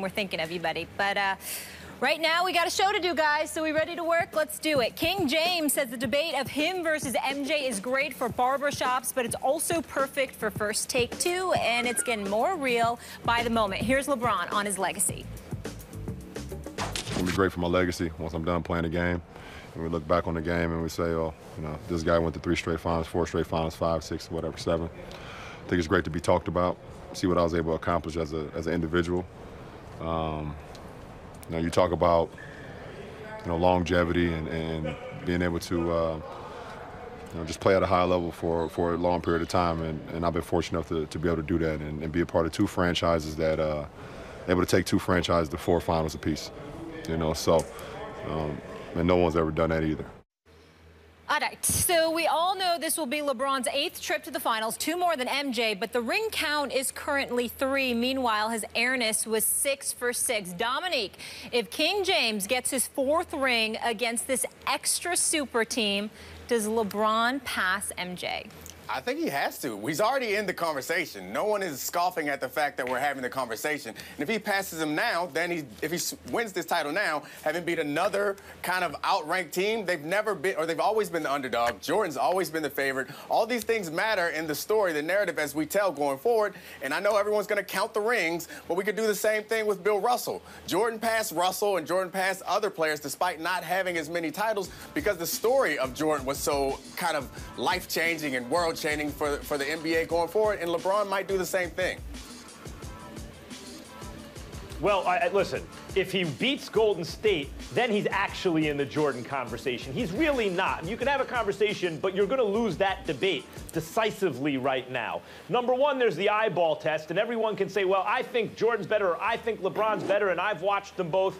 We're thinking of you, buddy. But right now, we got a show to do, guys. So we ready to work? Let's do it. King James says the debate of him versus MJ is great for barbershops, but it's also perfect for First Take 2, and it's getting more real by the moment. Here's LeBron on his legacy. It's going to be great for my legacy once I'm done playing the game. And we look back on the game and we say, oh, you know, this guy went to 3 straight finals, 4 straight finals, 5, 6, whatever, 7. I think it's great to be talked about, see what I was able to accomplish as an individual. You know, you talk about, you know, longevity and being able to, you know, just play at a high level for a long period of time. And I've been fortunate enough to be able to do that and be a part of 2 franchises that able to take 2 franchises to 4 finals apiece. You know, so, and no one's ever done that either. All right, so we all know this will be LeBron's 8th trip to the finals, 2 more than MJ, but the ring count is currently 3. Meanwhile, his airness was 6 for 6. Dominique, if King James gets his 4th ring against this extra super team, does LeBron pass MJ? I think he has to. He's already in the conversation. No one is scoffing at the fact that we're having the conversation. And if he passes him now, then if he wins this title now, having beat another kind of outranked team, they've never been, or they've always been the underdog. Jordan's always been the favorite. All these things matter in the story, the narrative as we tell going forward. And I know everyone's going to count the rings, but we could do the same thing with Bill Russell. Jordan passed Russell and Jordan passed other players despite not having as many titles because the story of Jordan was so kind of life-changing and world-changing for the NBA going forward, and LeBron might do the same thing. Well, listen, if he beats Golden State, then he's actually in the Jordan conversation. He's really not. You can have a conversation, but you're going to lose that debate decisively right now. Number one, there's the eyeball test, and everyone can say, well, I think Jordan's better, or I think LeBron's better, and I've watched them both.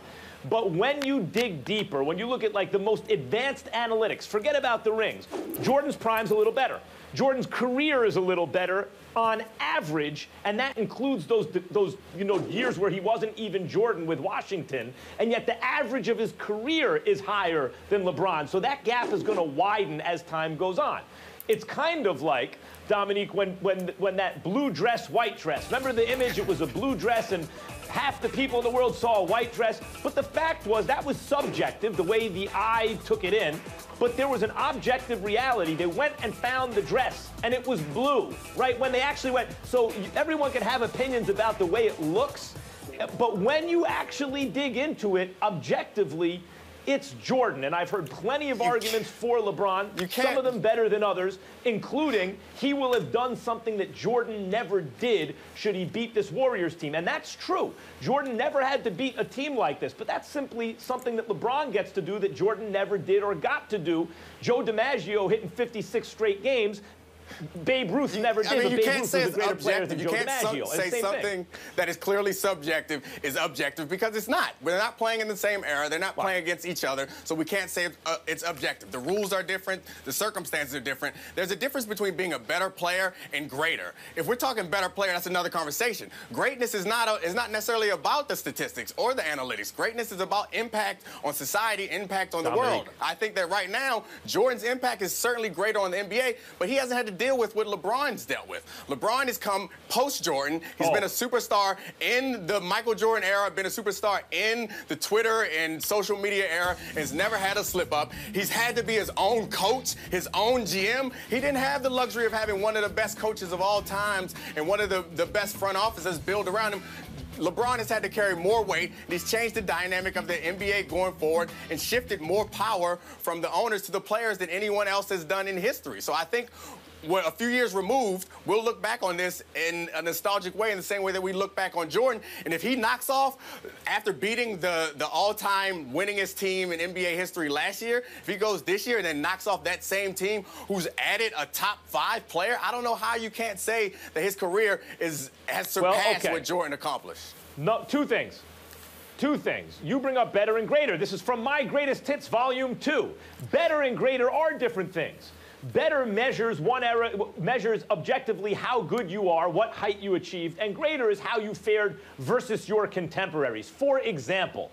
But when you dig deeper, when you look at like the most advanced analytics, forget about the rings. Jordan's prime's a little better. Jordan's career is a little better on average, and that includes those years where he wasn't even Jordan with Washington, and yet the average of his career is higher than LeBron. So that gap is going to widen as time goes on. It's kind of like, Dominique, when that blue dress, white dress. Remember the image? It was a blue dress, and half the people in the world saw a white dress. But the fact was that was subjective, the way the eye took it in. But there was an objective reality. They went and found the dress, and it was blue, right? When they actually went. So everyone can have opinions about the way it looks. But when you actually dig into it objectively, it's Jordan, and I've heard plenty of arguments for LeBron, some of them better than others, including he will have done something that Jordan never did should he beat this Warriors team. And that's true. Jordan never had to beat a team like this, but that's simply something that LeBron gets to do that Jordan never did or got to do. Joe DiMaggio hitting 56 straight games. Babe Ruth never did, but Babe Ruth was a greater player than Joe DiMaggio. You can't say something that is clearly subjective is objective because it's not. They're not playing in the same era. They're not playing against each other, so we can't say it's objective. The rules are different. The circumstances are different. There's a difference between being a better player and greater. If we're talking better player, that's another conversation. Greatness is not necessarily about the statistics or the analytics. Greatness is about impact on society, impact on the world. I think that right now, Jordan's impact is certainly greater on the NBA, but he hasn't had to deal with what LeBron's dealt with. LeBron has come post-Jordan. He's been a superstar in the Michael Jordan era, been a superstar in the Twitter and social media era, and has never had a slip-up. He's had to be his own coach, his own GM. He didn't have the luxury of having one of the best coaches of all times and one of the best front offices built around him. LeBron has had to carry more weight, and he's changed the dynamic of the NBA going forward and shifted more power from the owners to the players than anyone else has done in history. So I think a few years removed, we'll look back on this in a nostalgic way in the same way that we look back on Jordan. And if he knocks off, after beating the all-time winningest team in NBA history last year, if he goes this year and then knocks off that same team who's added a top 5 player, I don't know how you can't say that his career has surpassed what Jordan accomplished. No, two things. You bring up better and greater. This is from My Greatest Hits, Volume 2. Better and greater are different things. Better measures measures objectively how good you are, what height you achieved, and greater is how you fared versus your contemporaries. For example,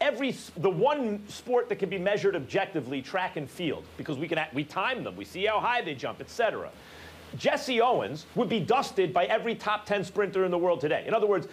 the one sport that can be measured objectively, track and field, because we time them, we see how high they jump, etc. Jesse Owens would be dusted by every top 10 sprinter in the world today. In other words,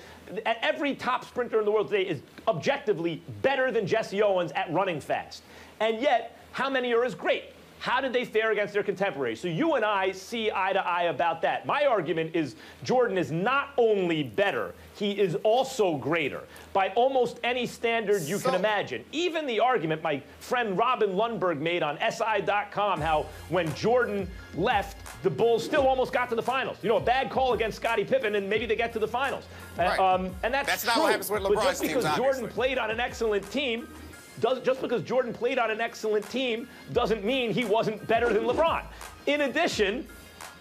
every top sprinter in the world today is objectively better than Jesse Owens at running fast. And yet, how many are as great? How did they fare against their contemporaries? So you and I see eye to eye about that. My argument is Jordan is not only better, he is also greater by almost any standard you can imagine. Even the argument my friend Robin Lundberg made on SI.com, how when Jordan left, the Bulls still almost got to the finals. You know, a bad call against Scottie Pippen, and maybe they get to the finals. Right. And that's not true. what happens with LeBron's but just because teams, Jordan played on an excellent team, just because Jordan played on an excellent team doesn't mean he wasn't better than LeBron. In addition,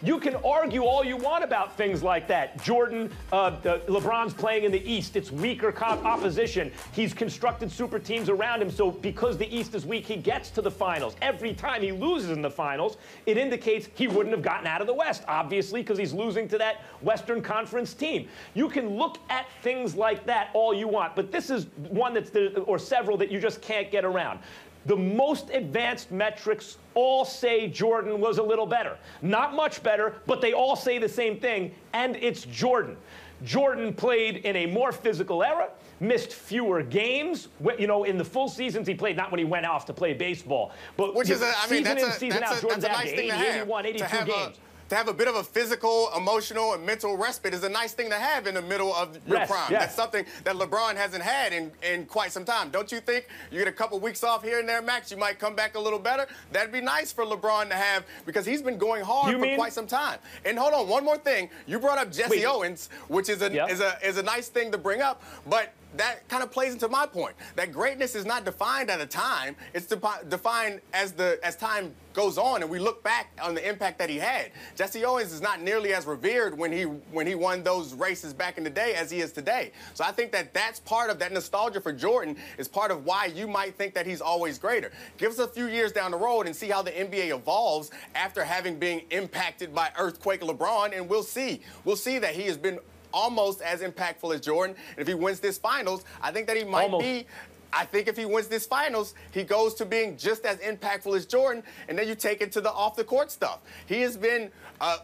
you can argue all you want about things like that. LeBron's playing in the East. It's weaker opposition. He's constructed super teams around him, so because the East is weak, he gets to the finals. Every time he loses in the finals, it indicates he wouldn't have gotten out of the West, obviously, because he's losing to that Western Conference team. You can look at things like that all you want, but this is one or several that you just can't get around. The most advanced metrics all say Jordan was a little better. Not much better, but they all say the same thing, and it's Jordan. Jordan played in a more physical era, missed fewer games. You know, in the full seasons he played, not when he went off to play baseball, but which is, I mean, season in, season out, Jordan's averaging 80, 81, 82 games. To have a bit of a physical, emotional, and mental respite is a nice thing to have in the middle of your prime. Yes. That's something that LeBron hasn't had in quite some time. Don't you think you get a couple weeks off here and there, Max, you might come back a little better? That'd be nice for LeBron to have because he's been going hard for quite some time. And hold on, one more thing. You brought up Jesse Owens, which is a nice thing to bring up, but that kind of plays into my point. That greatness is not defined at a time. It's defined as time goes on and we look back on the impact that he had. Jesse Owens is not nearly as revered when he won those races back in the day as he is today. So I think that that's part of that nostalgia for Jordan is part of why you might think that he's always greater. Give us a few years down the road and see how the NBA evolves after having been impacted by Earthquake LeBron, and we'll see. We'll see that he has been almost as impactful as Jordan. And if he wins this finals, I think that he might be. I think if he wins this finals, he goes to being just as impactful as Jordan, and then you take it to the off-the-court stuff. He has been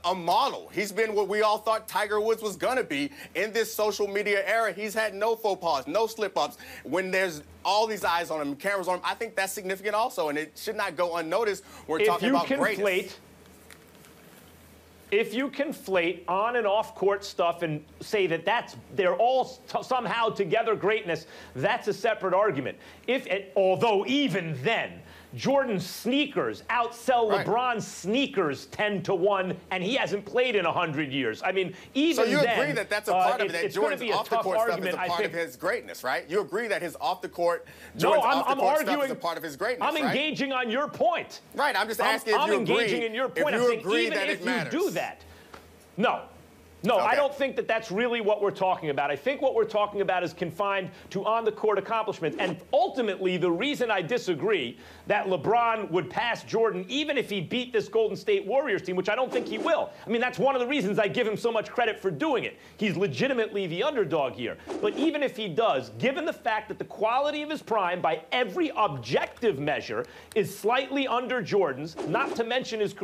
a model. He's been what we all thought Tiger Woods was going to be in this social media era. He's had no faux pas, no slip-ups. When there's all these eyes on him, cameras on him, I think that's significant also, and it should not go unnoticed. We're talking about greatness. If you conflate on and off court stuff and say that they're all somehow together greatness, that's a separate argument. Although even then, Jordan's sneakers outsell LeBron's sneakers 10-1, and he hasn't played in 100 years. I mean, even then, so you agree that that's a part of it, that Jordan's off-the-court stuff is a part of his greatness, right? You agree that his off-the-court, Jordan's off-the-court stuff is a part of his greatness, I'm engaging on your point. Right, I'm just asking if you agree. I'm engaging in your point. If you agree that it Even matters. if you do that. No, I don't think that that's really what we're talking about. I think what we're talking about is confined to on-the-court accomplishments. And ultimately, the reason I disagree that LeBron would pass Jordan, even if he beat this Golden State Warriors team, which I don't think he will. I mean, that's one of the reasons I give him so much credit for doing it. He's legitimately the underdog here. But even if he does, given the fact that the quality of his prime, by every objective measure, is slightly under Jordan's, not to mention his career,